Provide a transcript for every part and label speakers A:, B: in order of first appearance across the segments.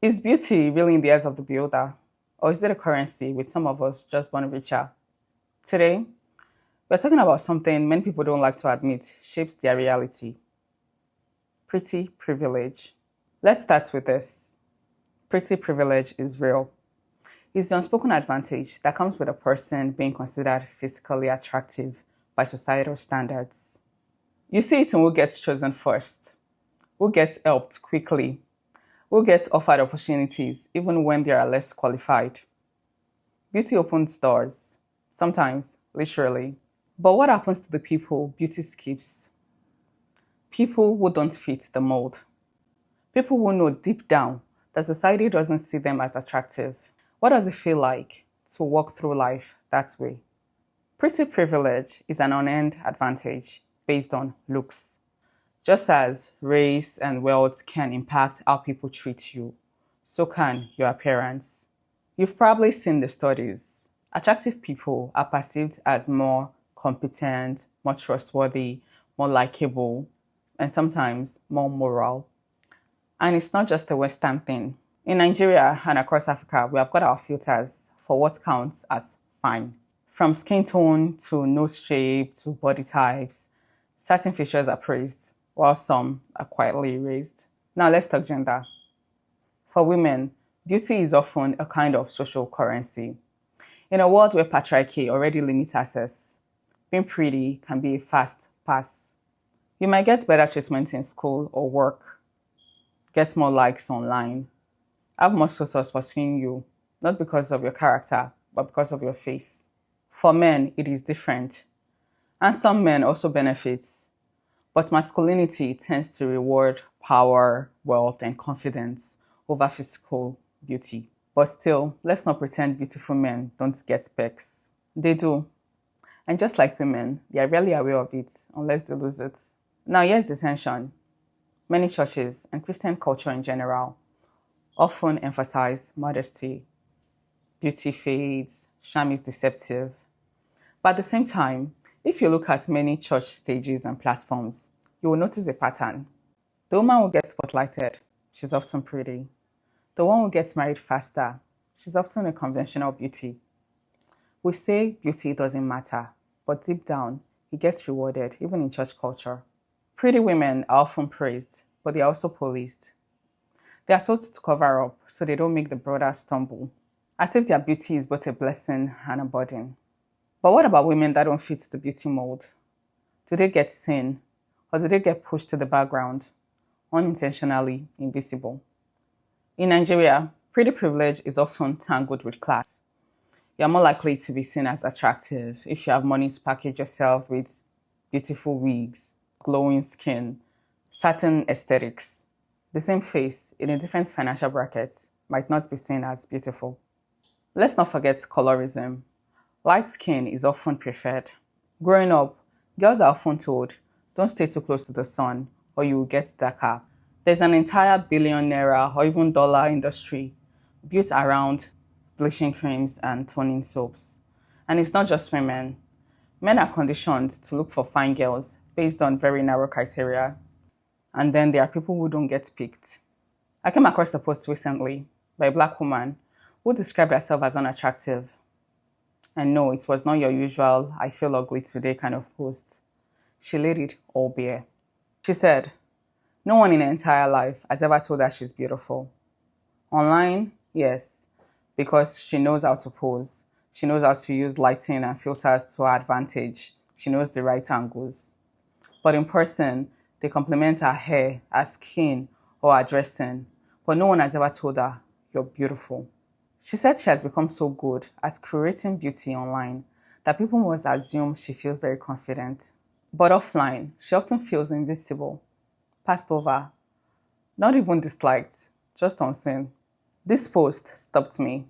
A: Is beauty really in the eyes of the beholder? Or is it a currency with some of us just born richer? Today, we're talking about something many people don't like to admit shapes their reality: pretty privilege. Let's start with this. Pretty privilege is real. It's the unspoken advantage that comes with a person being considered physically attractive by societal standards. You see it in who gets chosen first, who gets helped quickly, who gets offered opportunities even when they are less qualified. Beauty opens doors, sometimes, literally. But what happens to the people beauty skips? People who don't fit the mold. People who know deep down that society doesn't see them as attractive. What does it feel like to walk through life that way? Pretty privilege is an unearned advantage based on looks. Just as race and wealth can impact how people treat you, so can your appearance. You've probably seen the studies. Attractive people are perceived as more competent, more trustworthy, more likable, and sometimes more moral. And it's not just a Western thing. In Nigeria and across Africa, we have got our filters for what counts as fine. From skin tone to nose shape to body types, certain features are praised, while some are quietly erased. Now let's talk gender. For women, beauty is often a kind of social currency. In a world where patriarchy already limits access, being pretty can be a fast pass. You might get better treatment in school or work, get more likes online, have more photos pursuing you, not because of your character, but because of your face. For men, it is different. And some men also benefit, but masculinity tends to reward power, wealth, and confidence over physical beauty. But still, let's not pretend beautiful men don't get perks. They do. And just like women, they are rarely aware of it unless they lose it. Now, here's the tension. Many churches and Christian culture in general often emphasize modesty. Beauty fades, charm is deceptive. But at the same time, if you look at many church stages and platforms, you will notice a pattern. The woman who gets spotlighted, she's often pretty. The one who gets married faster, she's often a conventional beauty. We say beauty doesn't matter, but deep down, it gets rewarded, even in church culture. Pretty women are often praised, but they are also policed. They are told to cover up so they don't make the brother stumble, as if their beauty is both a blessing and a burden. But what about women that don't fit the beauty mold? Do they get seen, or do they get pushed to the background, unintentionally invisible? In Nigeria, pretty privilege is often tangled with class. You're more likely to be seen as attractive if you have money to package yourself with beautiful wigs, glowing skin, certain aesthetics. The same face in a different financial bracket might not be seen as beautiful. Let's not forget colorism. Light skin is often preferred. Growing up, girls are often told, don't stay too close to the sun or you will get darker. There's an entire billion naira or even dollar industry built around bleaching creams and toning soaps. And it's not just women. Men are conditioned to look for fine girls based on very narrow criteria. And then there are people who don't get picked. I came across a post recently by a black woman who described herself as unattractive. And no, it was not your usual "I feel ugly today" kind of post. She laid it all bare. She said, no one in her entire life has ever told her she's beautiful. Online, yes, because she knows how to pose. She knows how to use lighting and filters to her advantage. She knows the right angles. But in person, they compliment her hair, her skin, or her dressing. But no one has ever told her, you're beautiful. She said she has become so good at creating beauty online that people must assume she feels very confident. But offline, she often feels invisible, passed over, not even disliked, just unseen. This post stopped me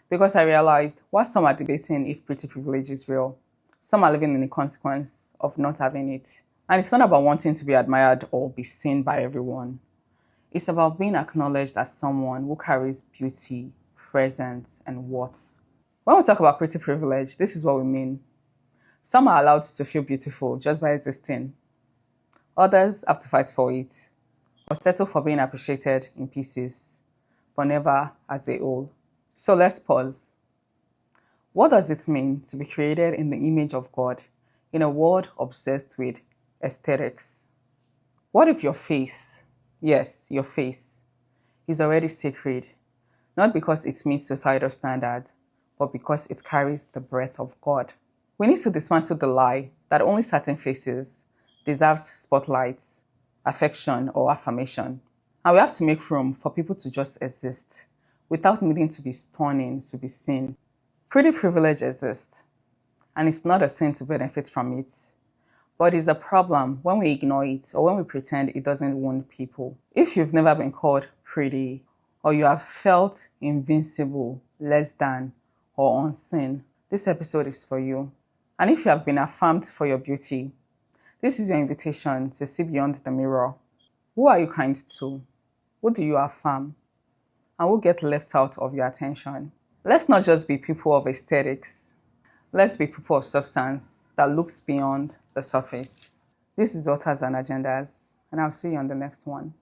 A: because I realized while some are debating if pretty privilege is real, some are living in the consequence of not having it. And it's not about wanting to be admired or be seen by everyone. It's about being acknowledged as someone who carries beauty, presence, and worth. When we talk about pretty privilege, this is what we mean. Some are allowed to feel beautiful just by existing. Others have to fight for it or settle for being appreciated in pieces. but never as a whole. So let's pause. What does it mean to be created in the image of God in a world obsessed with aesthetics? What if your face, yes, your face, is already sacred, not because it meets societal standards, but because it carries the breath of God? We need to dismantle the lie that only certain faces deserves spotlights, affection, or affirmation. And we have to make room for people to just exist without needing to be stunning to be seen. Pretty privilege exists, and it's not a sin to benefit from it. But it's a problem when we ignore it or when we pretend it doesn't wound people. If you've never been called pretty, or you have felt invincible, less than, or unseen, this episode is for you. And if you have been affirmed for your beauty, this is your invitation to see beyond the mirror. Who are you kind to? Who do you affirm? And who get left out of your attention? Let's not just be people of aesthetics. Let's be people of substance that looks beyond the surface. This is Authors and Agendas, and I'll see you on the next one.